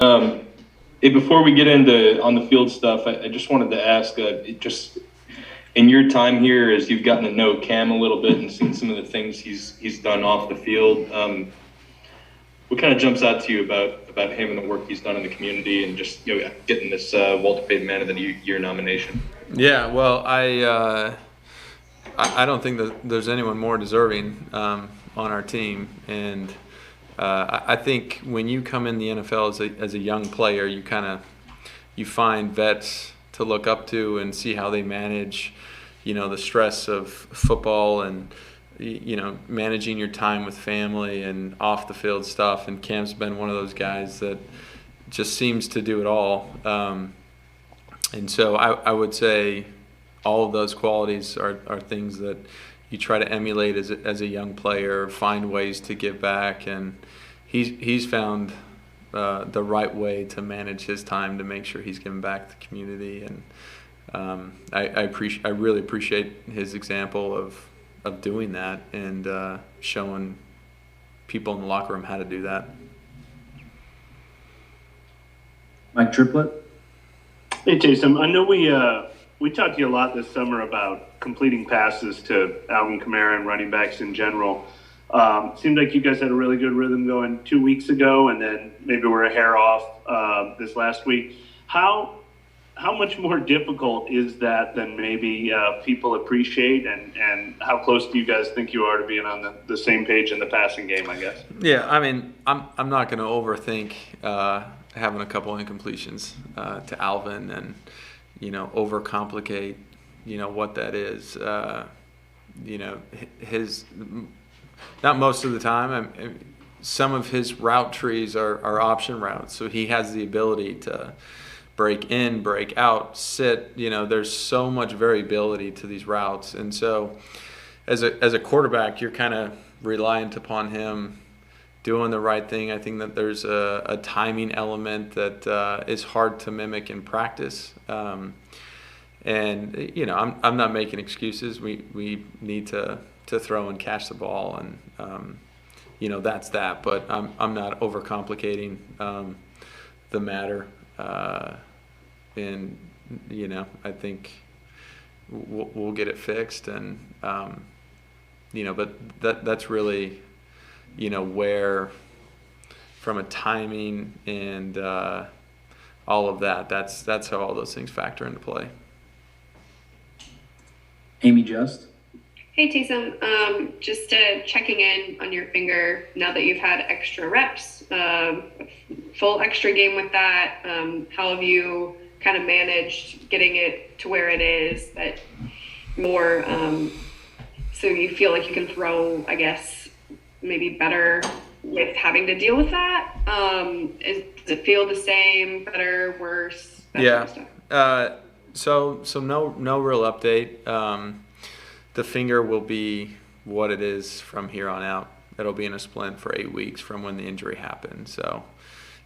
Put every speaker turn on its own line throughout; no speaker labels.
Um, Hey, before we get into on the field stuff, I just wanted to ask, just in your time here, as you've gotten to know Cam a little bit and seen some of the things he's done off the field, what kind of jumps out to you about him and the work he's done in the community and just getting this Walter Payton Man of the Year nomination?
Yeah, well, I don't think that there's anyone more deserving on our team, and I think when you come in the NFL as a young player, you find vets to look up to and see how they manage, the stress of football and managing your time with family and off the field stuff. And Cam's been one of those guys that just seems to do it all. And so I would say all of those qualities are things that you try to emulate as a young player, find ways to give back, and he's found the right way to manage his time to make sure he's giving back to the community. And I really appreciate his example of doing that and showing people in the locker room how to do that.
Mike Triplett.
Hey, Taysom. I know we talked to you a lot this summer about completing passes to Alvin Kamara and running backs in general. Seemed like you guys had a really good rhythm going 2 weeks ago, and then maybe we're a hair off this last week. How much more difficult is that than maybe people appreciate, and how close do you guys think you are to being on the same page in the passing game, I guess?
Yeah, I mean, I'm not going to overthink having a couple incompletions to Alvin and overcomplicate what that is. His not most of the time. Some of his route trees are option routes, so he has the ability to break in, break out, sit. There's so much variability to these routes, and so as a quarterback, you're kind of reliant upon him doing the right thing. I think that there's a timing element that is hard to mimic in practice. And I'm not making excuses. We need to throw and catch the ball, and that's that. But I'm not overcomplicating the matter. And I think we'll get it fixed, and but that's really where, from a timing and all of that, that's how all those things factor into play.
Amy Just.
Hey Taysom, just checking in on your finger now that you've had extra reps, full extra game with that. How have you kind of managed getting it to where it is that more, so you feel like you can throw, I guess, maybe better with having to deal with that? Does it feel the same, better, worse?
Yeah. So no real update. The finger will be what it is from here on out. It'll be in a splint for 8 weeks from when the injury happened. So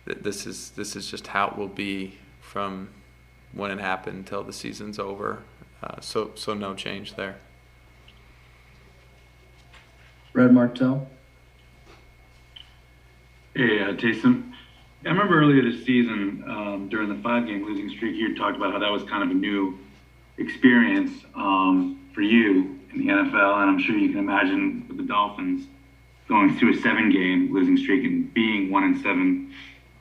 this is just how it will be from when it happened until the season's over. So no change there.
Red Martell.
Hey, Taysom. I remember earlier this season, during the 5-game losing streak, you had talked about how that was kind of a new experience for you in the NFL, and I'm sure you can imagine with the Dolphins going through a 7-game losing streak and being 1-7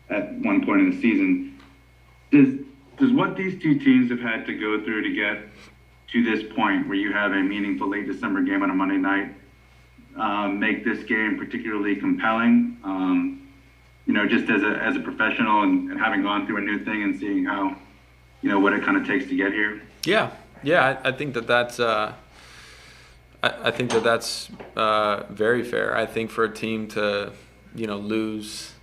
at one point in the season. Does what these two teams have had to go through to get to this point where you have a meaningful late December game on a Monday night make this game particularly compelling? Just as a professional and having gone through a new thing and seeing how, what it kind of takes to get here.
Yeah. I think that's I think that's very fair. I think for a team to lose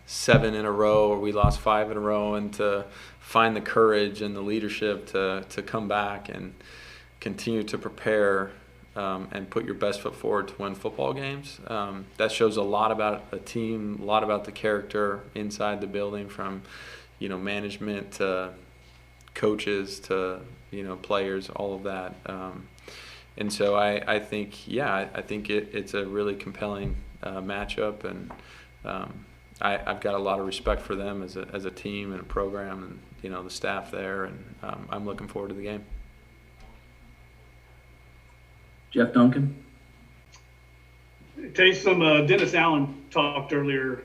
7 in a row, or we lost 5 in a row, and to find the courage and the leadership to come back and continue to prepare and put your best foot forward to win football games. That shows a lot about a team, a lot about the character inside the building, from management to coaches to players, all of that. And so I think it's a really compelling matchup, and I've got a lot of respect for them as a team and a program, and the staff there, and I'm looking forward to the game.
Jeff Duncan.
Taysom, Dennis Allen talked earlier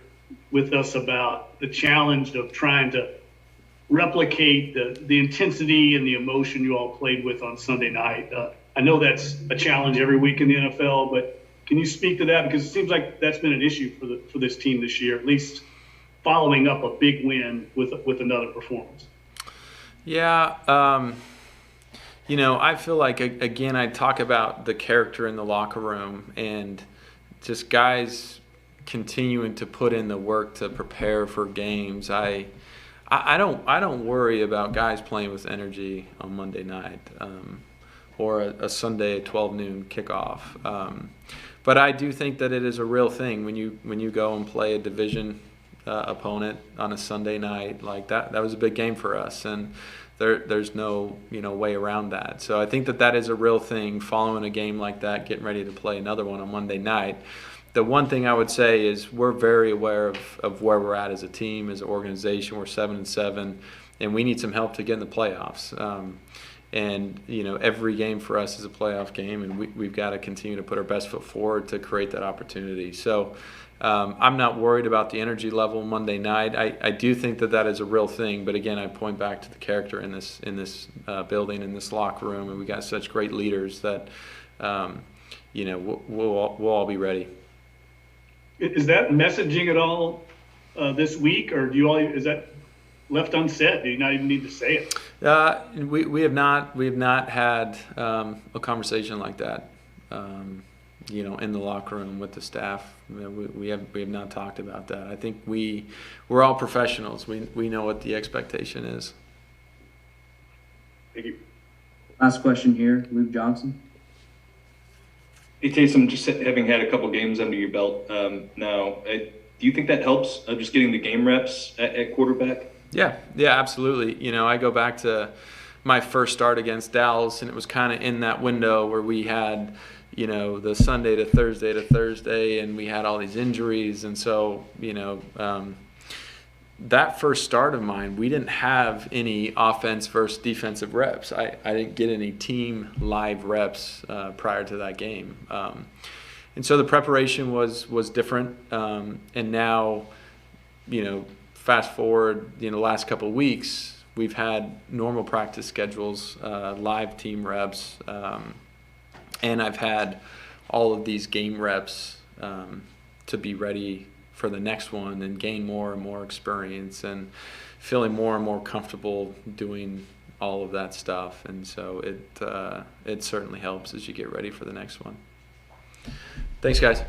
with us about the challenge of trying to replicate the intensity and the emotion you all played with on Sunday night. I know that's a challenge every week in the NFL, but can you speak to that? Because it seems like that's been an issue for this team this year, at least following up a big win with another performance.
Yeah, I feel like, again, I talk about the character in the locker room and just guys continuing to put in the work to prepare for games. I don't worry about guys playing with energy on Monday night or a Sunday 12 noon kickoff. But I do think that it is a real thing when you go and play a division opponent on a Sunday night like that. That was a big game for us, and there's no way around that. So I think that is a real thing. Following a game like that, getting ready to play another one on Monday night. The one thing I would say is we're very aware of where we're at as a team, as an organization. We're 7-7, and we need some help to get in the playoffs. And every game for us is a playoff game, and we've got to continue to put our best foot forward to create that opportunity. So I'm not worried about the energy level Monday night. I do think that is a real thing, but again, I point back to the character in this building, in this locker room, and we got such great leaders that we'll all be ready.
Is that messaging at all this week, or is that left unsaid? Do you not even need to say it?
We have not had a conversation like that. In the locker room with the staff, we have not talked about that. I think we're all professionals. We know what the expectation is.
Thank you.
Last question here, Luke Johnson.
Hey, Taysom, just having had a couple games under your belt now, do you think that helps just getting the game reps at quarterback?
Yeah, absolutely. I go back to my first start against Dallas, and it was kind of in that window where we had, the Sunday to Thursday, and we had all these injuries. And so, that first start of mine, we didn't have any offense versus defensive reps. I didn't get any team live reps prior to that game. And so the preparation was different. And now, fast forward, the last couple of weeks, we've had normal practice schedules, live team reps, and I've had all of these game reps to be ready for the next one and gain more and more experience and feeling more and more comfortable doing all of that stuff. And so it certainly helps as you get ready for the next one. Thanks, guys.